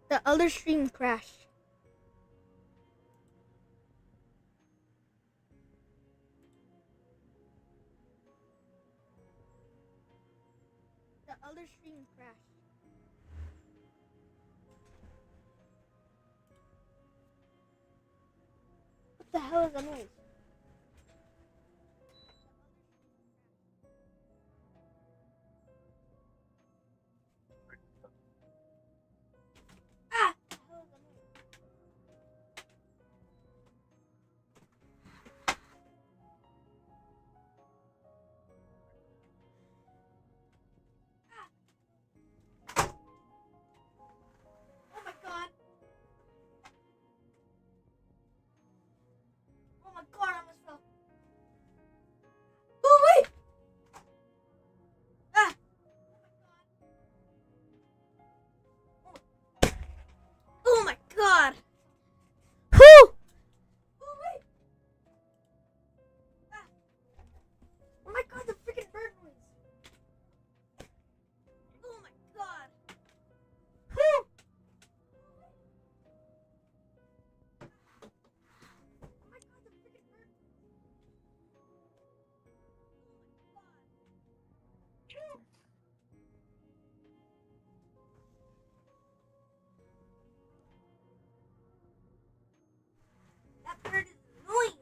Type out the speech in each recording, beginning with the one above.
The other stream crashed. The other stream crashed. What the hell is that noise? Ah! What the hell is that noise? Oh my god! Oh my god, I almost fell. Oh wait! Ah! Oh my god! Whew! Oh wait! Ah! Oh my god, the freaking bird noise! Oh my god! Whew! Oh my god, the freaking bird! Oh my god! That bird is annoying.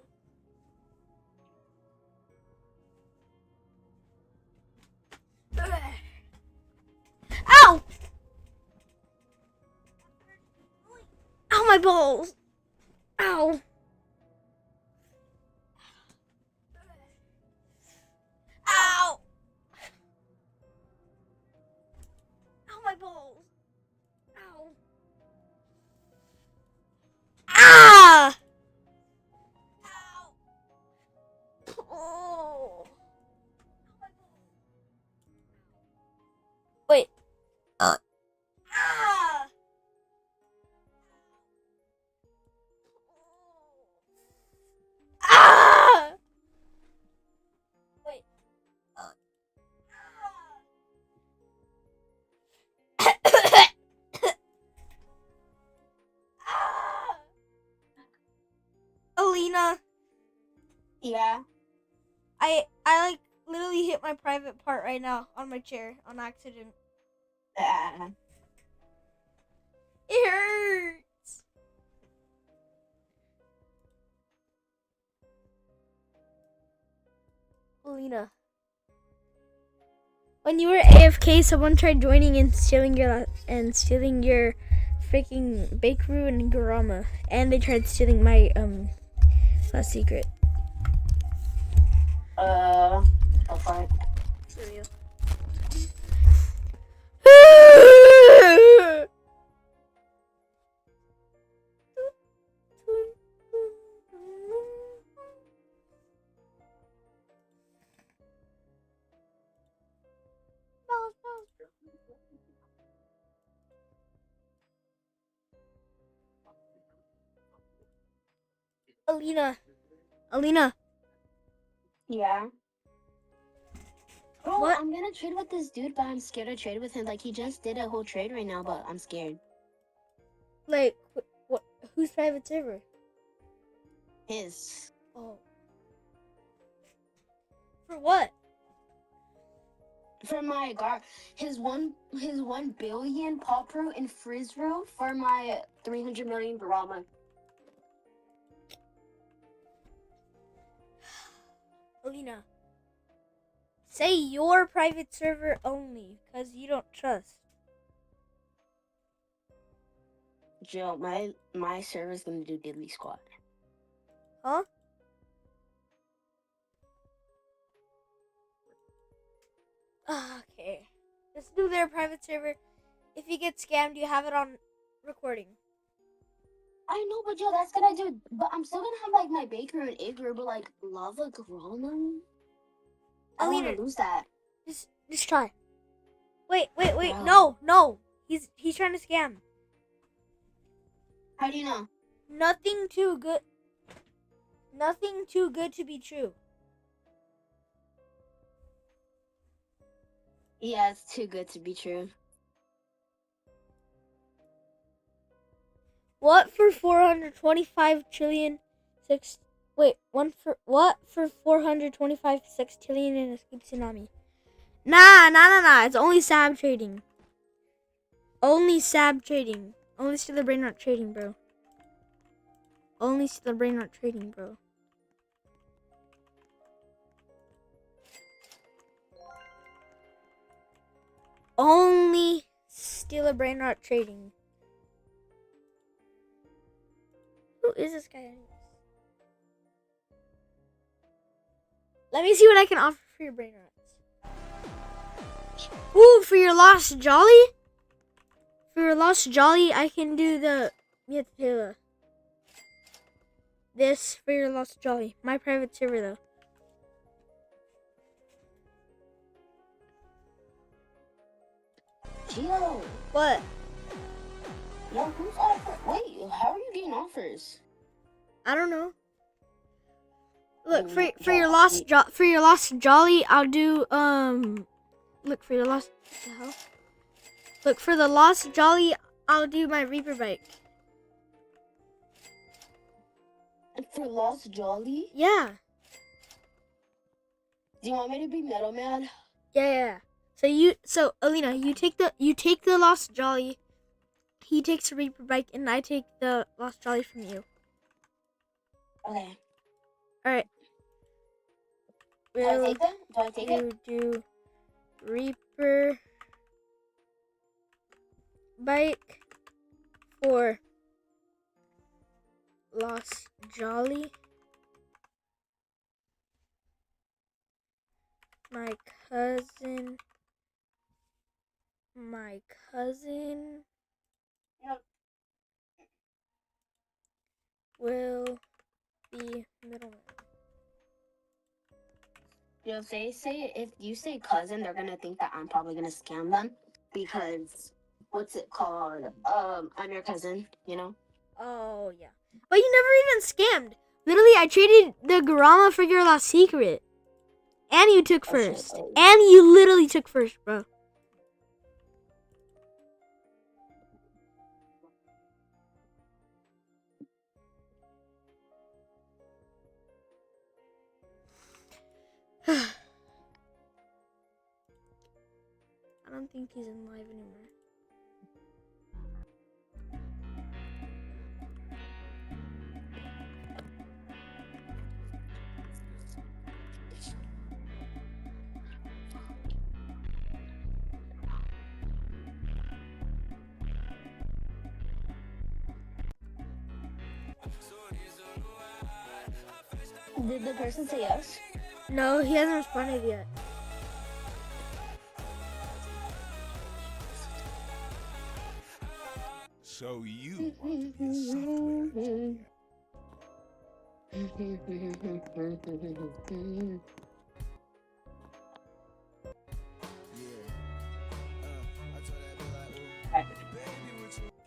Ow! Ow, my balls! Ow! Ow! Ow, my balls! Ow! Ah! Ow! Oh! Wait. Ah! Ah! Wait. Alina, Yeah. I like literally hit my private part right now on my chair on accident. It hurts. Alina, when you were AFK, someone tried joining and stealing your freaking Bakeru and Garama, and they tried stealing my last secret. Okay. For real. Alina. Yeah. Bro, What? I'm gonna trade with this dude, but I'm scared to trade with him. Like, he just did a whole trade right now, but I'm scared. Like, what? Whose private server? His. Oh. For what? For my his 1 billion pop root and frizz root for my 300 million Brahma. Alina. Say your private server only, because you don't trust. Joe, my server's gonna do diddly squat. Huh? Okay. Just do their private server. If you get scammed, you have it on recording. I know, but Joe, that's gonna do. But I'm still gonna have like my baker and Igor, but like lava Grolman. I don't Alina, wanna lose that. just try. Wait. Bro. No. He's trying to scam. How do you know? Nothing too good. Nothing too good to be true. Yeah, it's too good to be true. What for 425 trillion six? Wait, what for 425 sextillion in escape tsunami? Nah. It's only SAB trading. Only SAB trading. Only Stellar Brain Rot trading, bro. Only Stellar Brain Rot trading, bro. Only Stellar Brain Rot trading. Who is this guy anyways? Let me see what I can offer for your brain rots. Ooh, for your Lost Jolly? For your Lost Jolly, I can do the... You have to pay this for your Lost Jolly. My private server, though. Gio. What? Yo, who's offer? Wait, how are you getting offers? I don't know. Look, for your Lost Jolly, I'll do, Look, for your Lost... What the hell? Look, for the Lost Jolly, I'll do my Reaper Bike. For Lost Jolly? Yeah. Do you want me to be Metal Man? Yeah. So Alina, you take the Lost Jolly. He takes the Reaper Bike, and I take the Lost Jolly from you. Okay. All right. Do I take them? Do I take it? Do Reaper Bike for Lost Jolly. My cousin will be middleman. Yo, if you say cousin, they're gonna think that I'm probably gonna scam them because what's it called? I'm your cousin, you know? Oh yeah, but you never even scammed. Literally, I traded the Garama for your Lost Secret, and you took first, and you literally took first, bro. I don't think he's in live anymore. Did the person say yes? No, he hasn't responded yet. So you want to be a software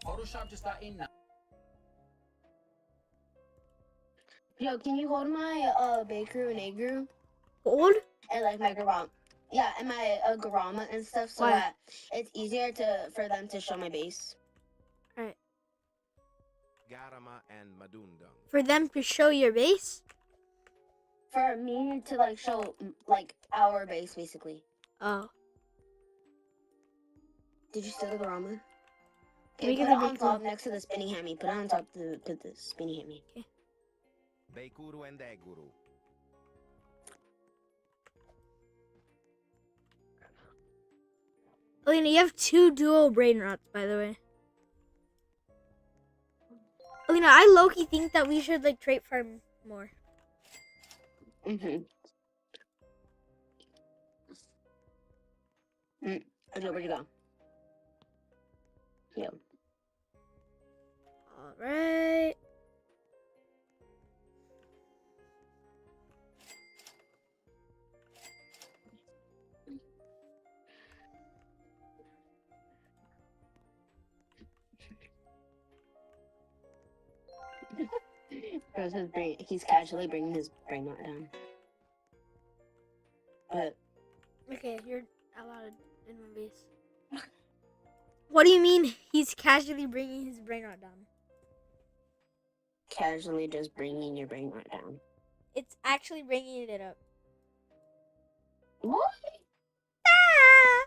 Photoshop just got in now. Yo, can you hold my bakery and egg Hold? and like my garama? Yeah, and my garama and stuff, so Why? that it's easier for them to show my base. Alright. Garama and Madundang. For them to show your base? For me to like show like our base basically. Oh. Did you steal the garama? Can we Okay, get put it the on big top one? next to the spinning hammy. Put it on top to put the spinning hammy. Beikuru and Eguru. Alina, you have 2 dual brain rots, by the way. Alina, I low-key think that we should like trait farm more. Okay, where'd you go? Yeah. Alright. He's casually bringing his brain rot down. But Okay, you're allowed in my base. What do you mean he's casually bringing his brain rot down? casually just bringing your brain right down. It's actually bringing it up. What? Ah!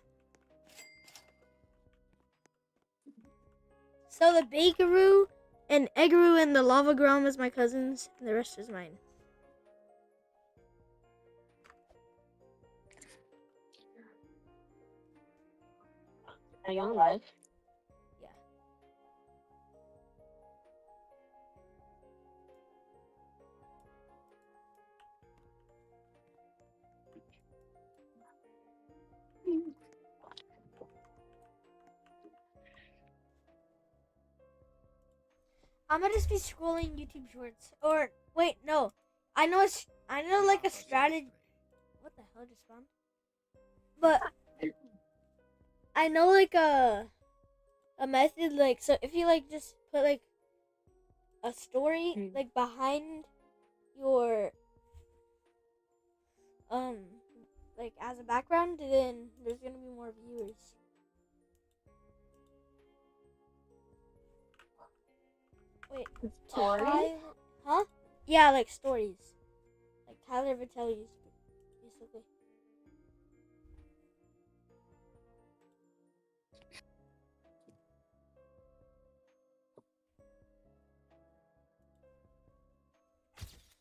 So the Bakeroo and Eggaroo and the Lava Grom is my cousins, and the rest is mine. Are you on live? Yeah. I'm gonna just be scrolling YouTube Shorts. Or wait, no. I know like a strategy. What the hell just spawned? But I know like a method, like, so if you like just put like a story like behind your like as a background, then there's gonna be more viewers. Wait, Story? huh? Yeah, like stories, like Tyler Vitelli's, basically.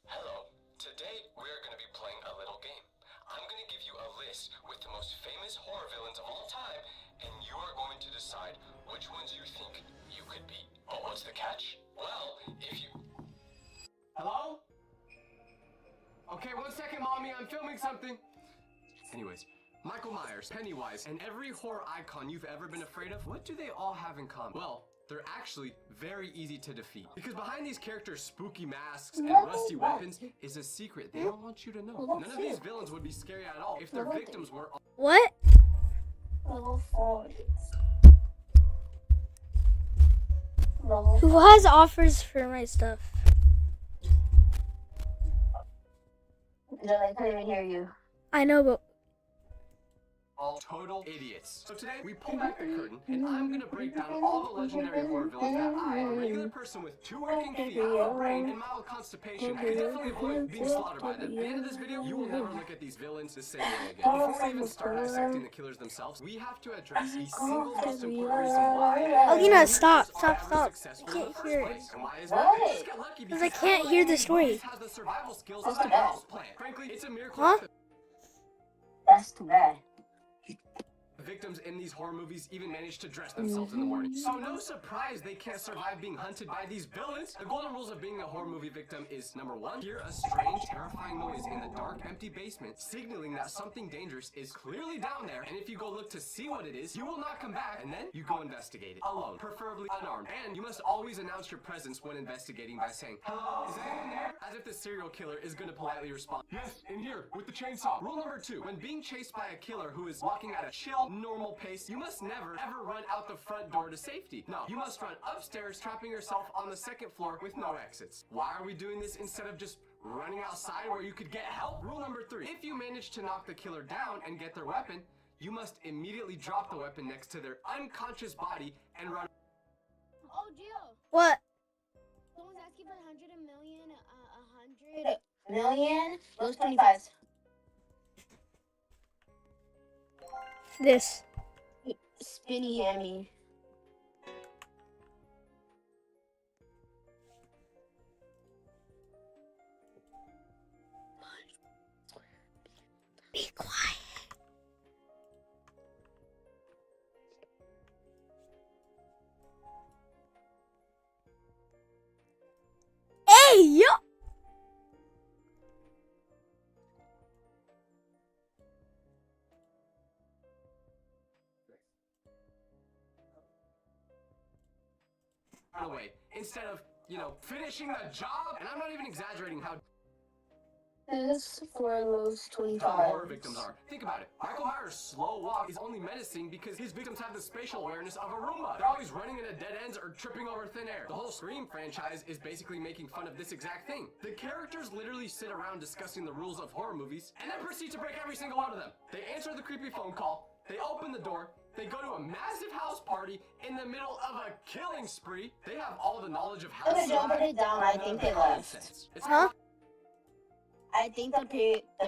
Hello. Today we're going to be playing a little game. I'm going to give you a list with the most famous horror villains of all time, and you are going to decide which ones you think you could beat. But what's the catch? Well, if you... Hello? Okay, 1 second, mommy. I'm filming something. Anyways, Michael Myers, Pennywise, and every horror icon you've ever been afraid of, what do they all have in common? Well, they're actually very easy to defeat. Because behind these characters' spooky masks and rusty weapons is a secret they don't want you to know. None of these villains would be scary at all if their victims were... What? Level 4. Who has offers for my stuff? I couldn't even hear you. I know, but all total idiots. So today we pull back the curtain and I'm gonna break down all the legendary horror villains that I, a regular person with 2 working feet, a brain, and mild constipation, could definitely avoid being slaughtered by them. At the end of this video, you will never look at these villains the same way again. Before we even start dissecting the killers themselves, we have to address the single most important reason why Alina, stop. I I can't hear it. And why is What? that? Just get lucky Because I can't hear the story. has the survival skills That's of too a bad. house plant. Frankly, it's a miracle. Huh? That's too bad. Victims in these horror movies even manage to dress themselves in the morning. So no surprise they can't survive being hunted by these villains. The golden rules of being a horror movie victim is number 1, hear a strange, terrifying noise in the dark, empty basement, signaling that something dangerous is clearly down there, and if you go look to see what it is, you will not come back, and then you go investigate it. Alone, preferably unarmed. And you must always announce your presence when investigating by saying, "Hello, is anyone there?" As if the serial killer is gonna politely respond, "Yes, in here, with the chainsaw." Rule number 2, when being chased by a killer who is walking at a chill, normal pace, you must never ever run out the front door to safety. No, you must run upstairs, trapping yourself on the 2nd floor with no exits. Why are we doing this instead of just running outside where you could get help? Rule number 3, if you manage to knock the killer down and get their weapon, you must immediately drop the weapon next to their unconscious body and run. Oh, Gio, What? someone's asking for 100 million, 100. Million? Those 25s. This. Spinny hammy. Be quiet. Hey, yo! Away instead of, finishing the job. And I'm not even exaggerating how This for those dumb horror 25s. victims are. Think about it. Michael Myers' slow walk is only menacing because his victims have the spatial awareness of a Roomba. They're always running into dead ends or tripping over thin air. The whole Scream franchise is basically making fun of this exact thing. The characters literally sit around discussing the rules of horror movies and then proceed to break every single one of them. They answer the creepy phone call, they open the door, They go to a massive house party in the middle of a killing spree. They have all the knowledge of how to Okay, don't put it down. I think they left. It's Huh? I think the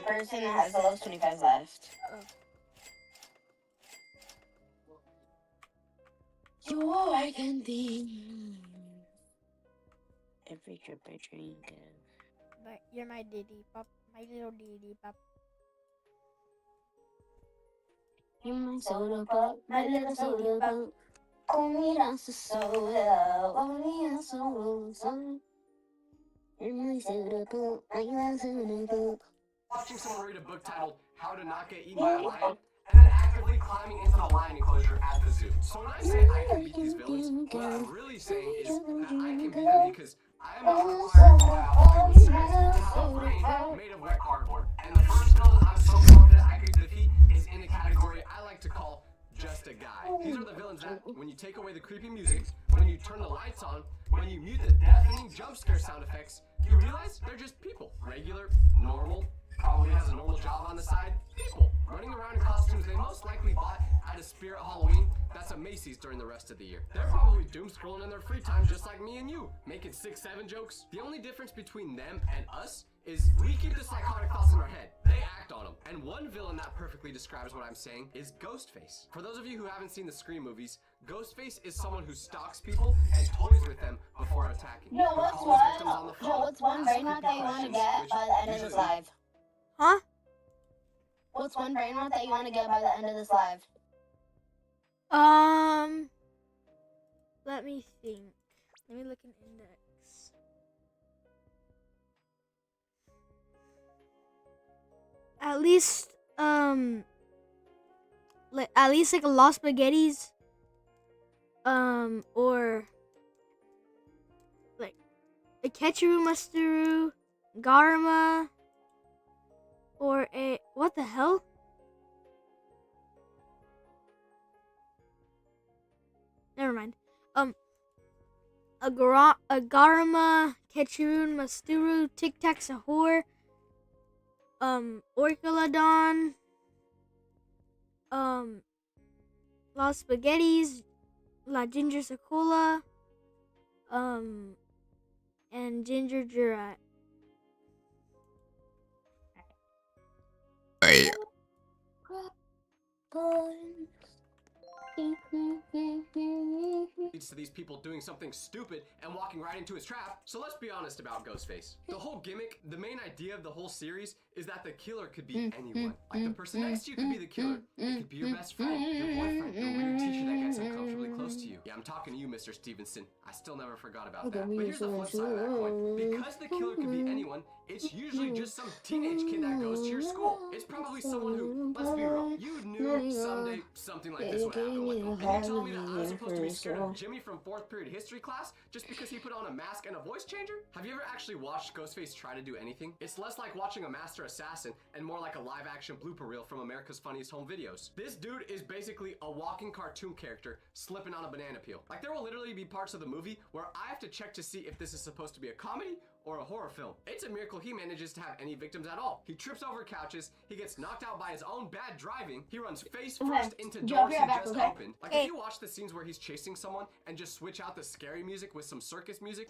person that has the lowest 25 left. You are I can be. Every trip I drink. But you're my diddy pop, my little diddy pop. You're my soda pop, my little soda pop. Only dance the soda, only dance the soda. You're my soda pop, my little soda pop. Watching someone read a book titled How to Not Get Eaten by a Lion, and then actively climbing into the lion enclosure at the zoo. So when I say I can beat these villains, what I'm really saying is that I can beat them because I am not required to have Hollywood scripts and have a brain made of wet cardboard. And the first villain I'm so confident I can defeat is in the category I like to call just a guy. These are the villains that, when you take away the creepy music, when you turn the lights on, when you mute the deafening jump scare sound effects, you realize they're just people. Regular, normal, probably has a normal job on the side. People running around in costumes they most likely bought at a Spirit Halloween that's a Macy's during the rest of the year. They're probably doom scrolling in their free time just like me and you, making 6-7 jokes. The only difference between them and us is we keep the psychotic thoughts in our head. They act on them. And one villain that perfectly describes what I'm saying is Ghostface. For those of you who haven't seen the Scream movies, Ghostface is someone who stalks people and toys with them before attacking. No, Who what's calls one? victims on the phone, No, what's one asks brain rot creepy that you want to questions, get which by the end of this usually- live? Huh? What's one brain rot that you want to get by the end of this live? Let me think. Let me look in index. At least, like a Lost Spaghettis, or like a Ketcheru Masteru, Garma, or a what the hell? Never mind. A Garma, Ketcherun, Masturu, Tic Tac Sahur, Orcaladon, Los Spaghettis, La Ginger Sacola, and Ginger Jurat. leads to these people doing something stupid and walking right into his trap. So let's be honest about Ghostface. The whole gimmick, the main idea of the whole series is that the killer could be anyone. Like the person next to you could be the killer. It could be your best friend, your boyfriend, your weird teacher that gets uncomfortably close to you. Yeah, I'm talking to you, Mr. Stevenson. I still never forgot about that. But here's the flip side of that coin. Because the killer could be anyone, it's usually just some teenage kid that goes to your school. It's probably someone who, let's be real, you knew someday something like this would happen with them. And you told me that I was supposed to be scared of Jimmy from 4th period history class just because he put on a mask and a voice changer? Have you ever actually watched Ghostface try to do anything? It's less like watching a master assassin and more like a live action blooper reel from America's Funniest Home Videos. This dude is basically a walking cartoon character slipping on a banana peel. Like there will literally be parts of the movie where I have to check to see if this is supposed to be a comedy or a horror film. It's a miracle he manages to have any victims at all. He trips over couches, he gets knocked out by his own bad driving, he runs face first into doors he just opened. Like if you watch the scenes where he's chasing someone and just switch out the scary music with some circus music,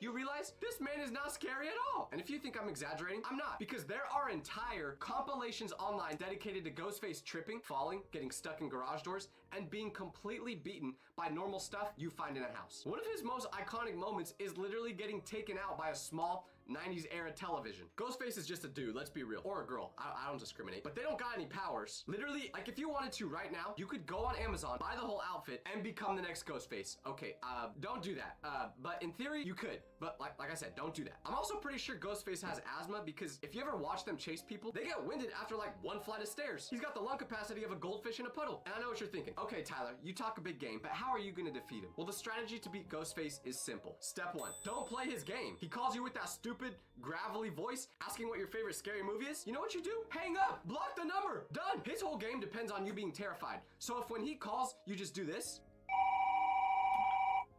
you realize this man is not scary at all. And if you think I'm exaggerating, I'm not, because there are entire compilations online dedicated to Ghostface tripping, falling, getting stuck in garage doors, and being completely beaten by normal stuff you find in a house. One of his most iconic moments is literally getting taken out by a small 90s era television. Ghostface is just a dude, let's be real. Or a girl, I don't discriminate. But they don't got any powers. Literally, like if you wanted to right now, you could go on Amazon, buy the whole outfit, and become the next Ghostface. Okay, don't do that. But in theory, you could. But like I said, don't do that. I'm also pretty sure Ghostface has asthma because if you ever watch them chase people, they get winded after like one flight of stairs. He's got the lung capacity of a goldfish in a puddle. And I know what you're thinking. Okay, Tyler, you talk a big game, but how are you gonna defeat him? Well, the strategy to beat Ghostface is simple. Step 1, don't play his game. He calls you with that stupid, gravelly voice, asking what your favorite scary movie is. You know what you do? Hang up, block the number, done. His whole game depends on you being terrified. So if when he calls, you just do this.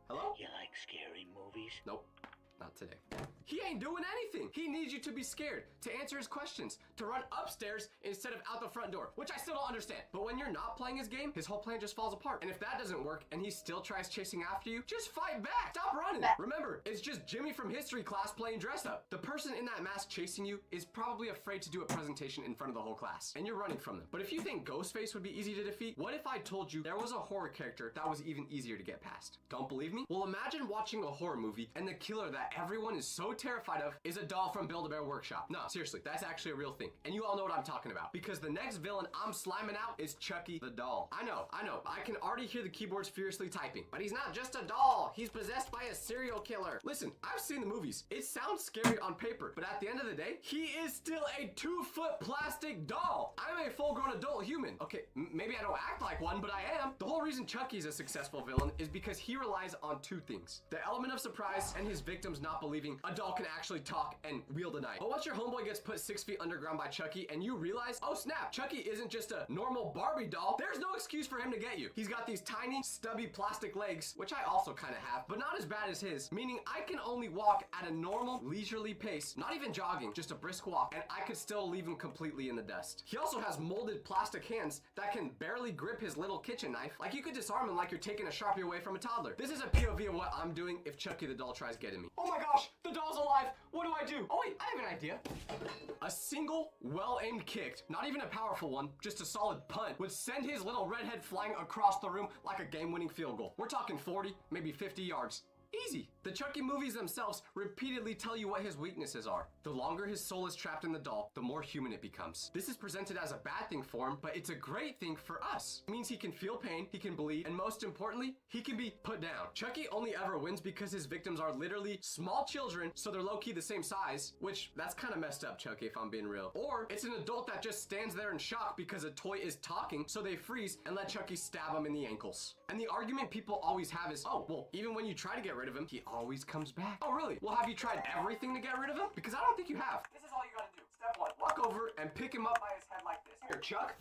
Hello? You like scary movies? Nope. Not today. He ain't doing anything. He needs you to be scared, to answer his questions, to run upstairs instead of out the front door, which I still don't understand. But when you're not playing his game, his whole plan just falls apart. And if that doesn't work and he still tries chasing after you, just fight back. Stop running. Remember, it's just Jimmy from history class playing dress up. The person in that mask chasing you is probably afraid to do a presentation in front of the whole class, and you're running from them. But if you think Ghostface would be easy to defeat, what if I told you there was a horror character that was even easier to get past? Don't believe me? Well, imagine watching a horror movie and the killer that everyone is so terrified of is a doll from Build-A-Bear Workshop. No, seriously, that's actually a real thing. And you all know what I'm talking about, because the next villain I'm sliming out is Chucky the doll. I know. I can already hear the keyboards furiously typing. But he's not just a doll. He's possessed by a serial killer. Listen, I've seen the movies. It sounds scary on paper, but at the end of the day, he is still a 2-foot plastic doll. I'm a full-grown adult human. Okay, maybe I don't act like one, but I am. The whole reason Chucky's a successful villain is because he relies on two things: the element of surprise and his victims not believing a doll can actually talk and wield a knife. But once your homeboy gets put 6 feet underground by Chucky and you realize, oh snap, Chucky isn't just a normal Barbie doll, there's no excuse for him to get you. He's got these tiny, stubby plastic legs, which I also kind of have, but not as bad as his, meaning I can only walk at a normal, leisurely pace, not even jogging, just a brisk walk, and I could still leave him completely in the dust. He also has molded plastic hands that can barely grip his little kitchen knife. Like, you could disarm him like you're taking a Sharpie away from a toddler. This is a POV of what I'm doing if Chucky the doll tries getting me. Oh my gosh, the doll's alive. What do I do? Oh wait, I have an idea. A single, well-aimed kick, not even a powerful one, just a solid punt, would send his little redhead flying across the room like a game-winning field goal. We're talking 40, maybe 50 yards. Easy. The Chucky movies themselves repeatedly tell you what his weaknesses are. The longer his soul is trapped in the doll, the more human it becomes. This is presented as a bad thing for him, but it's a great thing for us. It means he can feel pain, he can bleed, and most importantly, he can be put down. Chucky only ever wins because his victims are literally small children, so they're low-key the same size, which that's kind of messed up, Chucky, if I'm being real. Or it's an adult that just stands there in shock because a toy is talking, so they freeze and let Chucky stab him in the ankles. And the argument people always have is, oh, well, even when you try to get rid of him, he always comes back. Oh, really? Well, have you tried everything to get rid of him? Because I don't think you have. This is all you gotta do. Step 1, walk over and pick him up by his head like this. Here, Chuck.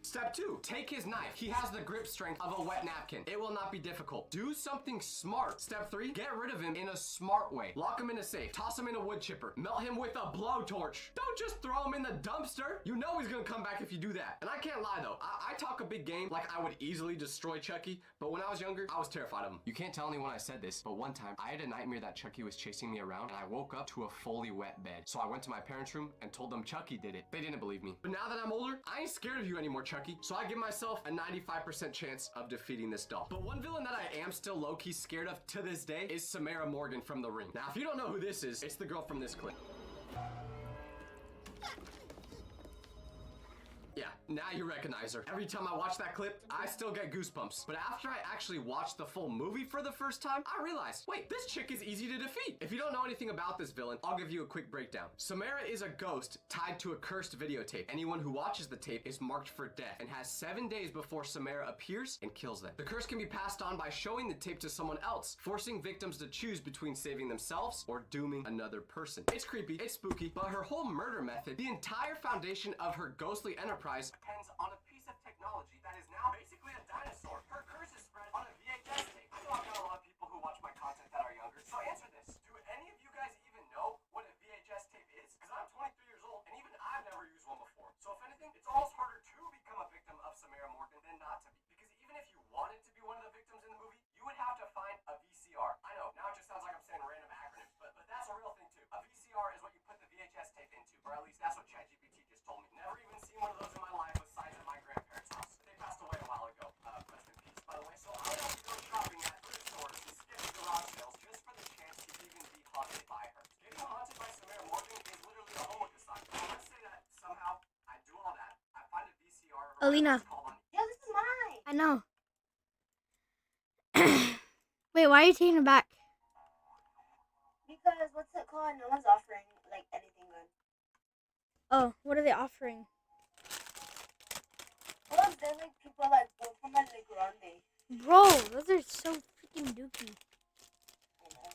Step 2, take his knife. He has the grip strength of a wet napkin. It will not be difficult. Do something smart. Step 3, get rid of him in a smart way. Lock him in a safe. Toss him in a wood chipper. Melt him with a blowtorch. Don't just throw him in the dumpster. You know he's gonna come back if you do that. And I can't lie though. I talk a big game like I would easily destroy Chucky, but when I was younger, I was terrified of him. You can't tell anyone I said this, but one time I had a nightmare that Chucky was chasing me around and I woke up to a fully wet bed. So I went to my parents' room and told them Chucky did it. They didn't believe me. But now that I'm older, I ain't scared of you anymore, Chucky. So I give myself a 95% chance of defeating this doll. But one villain that I am still low-key scared of to this day is Samara Morgan from The Ring. Now, if you don't know who this is, it's the girl from this clip. Yeah, now you recognize her. Every time I watch that clip, I still get goosebumps. But after I actually watched the full movie for the first time, I realized, wait, this chick is easy to defeat. If you don't know anything about this villain, I'll give you a quick breakdown. Samara is a ghost tied to a cursed videotape. Anyone who watches the tape is marked for death and has 7 days before Samara appears and kills them. The curse can be passed on by showing the tape to someone else, forcing victims to choose between saving themselves or dooming another person. It's creepy, it's spooky, but her whole murder method, the entire foundation of her ghostly enterprise, depends on a piece of technology that is now basically a dinosaur. Her curse is spread on a VHS tape. I know I've got a lot of people who watch my content that are younger, so answer this. Do any of you guys even know what a VHS tape is? Because I'm 23 years old, and even I've never used one before. So if anything, it's almost harder to become a victim of Samara Morgan than not to be. Because even if you wanted to be one of the victims in the movie, you would have to find a VCR. I know, now it just sounds like I'm saying random acronyms, but that's a real thing too. A VCR is what you put the VHS tape into, or at least that's what ChatGPT just told me. Never even seen one of those in my life besides at my grandparents' house. They passed away a while ago. Rest in peace, by the way. So I would have to go shopping at thrift stores and skip garage sales just for the chance to even be haunted by her. Getting haunted by Samara Morgan is literally a homework assignment. Let's say that somehow I do all that. I find a VCR. Alina. Yeah, this is mine. I know. Wait, why are you taking it back? Because what's it called? No one's offering like anything good. Oh, what are they offering? Well, they're like people like go from like Grande. Bro, those are so freaking dookie. You know?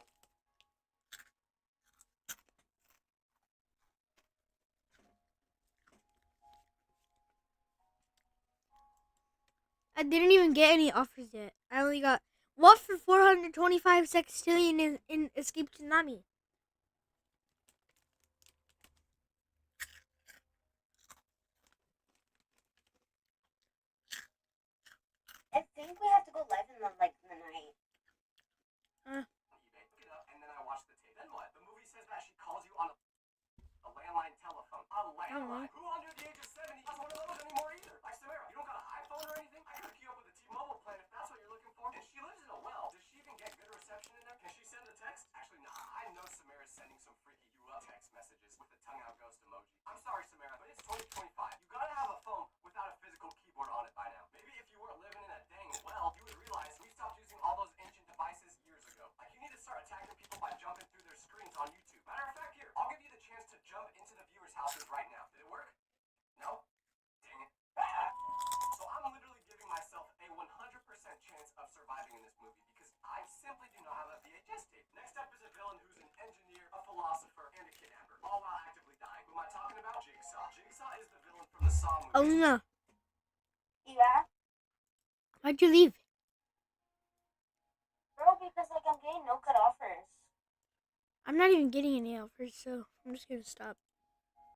I didn't even get any offers yet. I only got what for 425 sextillion in Escape Tsunami. think we have to go live in the night. eBay. Look it up, and then I watch the tape. Then what? The movie says that she calls you on a landline telephone. A landline? Who under the age of 70 has one of those anymore either? Like Samara, you don't got an iPhone or anything? I could hook you up with a T-Mobile plan if that's what you're looking for. And she lives in a well. Does she even get good reception in there? Can she send a text? Actually, nah. I know Samara's sending some freaky you up text messages with a tongue out ghost emoji. I'm sorry, Samara, but it's 2025. You gotta have a phone without a physical keyboard on it by now. Maybe if you weren't living in a dang well, you would realize we stopped using all those ancient devices years ago. Like, you need to start attacking people by jumping through their screens on YouTube. Matter of fact, here, I'll give you the chance to jump into the viewers' houses right now. Did it work? No? Dang it. So I'm literally giving myself a 100% chance of surviving in this movie because I simply do not have a VHS tape. Next up is a villain who's an engineer, a philosopher, and a kidnapper, all while actively dying. Who am I talking about? Jigsaw. Jigsaw is the villain from the Saw movie. Alina, Yeah? why'd you leave? Bro, because I'm getting no good offers. I'm not even getting any offers, so I'm just gonna stop.